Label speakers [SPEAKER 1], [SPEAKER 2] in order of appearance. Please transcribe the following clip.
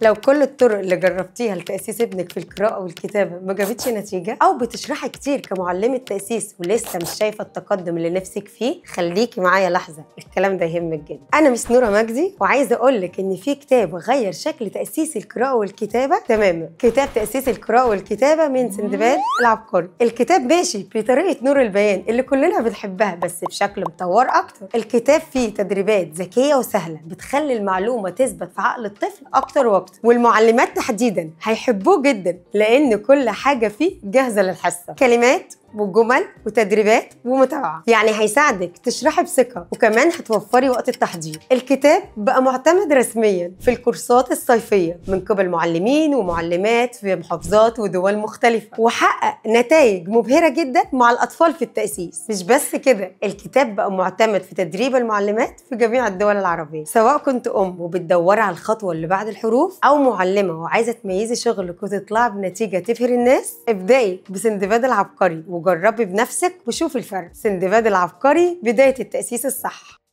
[SPEAKER 1] لو كل الطرق اللي جربتيها لتأسيس ابنك في القراءة والكتابة ما جابتش نتيجة، أو بتشرحي كتير كمعلمة تأسيس ولسه مش شايفة التقدم اللي نفسك فيه، خليكي معايا لحظة، الكلام ده يهمك جدا. أنا مس نورة مجدي، وعايزة أقولك إن في كتاب غير شكل تأسيس القراءة والكتابة تماما، كتاب تأسيس القراءة والكتابة من سندباد العبقري. الكتاب ماشي بطريقة نور البيان اللي كلنا بنحبها بس بشكل مطور أكتر. الكتاب فيه تدريبات ذكية وسهلة بتخلي المعلومة تثبت في عقل الطفل أكتر وأكتر، والمعلمات تحديدا هيحبوه جدا لأن كل حاجة فيه جاهزة للحصة، كلمات وجمل وتدريبات ومتابعة، يعني هيساعدك تشرحي بثقة وكمان هتوفري وقت التحضير. الكتاب بقى معتمد رسميا في الكورسات الصيفية من قبل معلمين ومعلمات في محافظات ودول مختلفة، وحقق نتائج مبهرة جدا مع الأطفال في التأسيس. مش بس كده، الكتاب بقى معتمد في تدريب المعلمات في جميع الدول العربية، سواء كنت أم وبتدوري على الخطوة اللي بعد الحروف أو معلمة وعايزة تميزي شغلك وتطلعي بنتيجة تبهر الناس. ابدأي بسندباد العبقري وجربي بنفسك وشوفي الفرق. سندباد العبقري، بداية التأسيس الصح.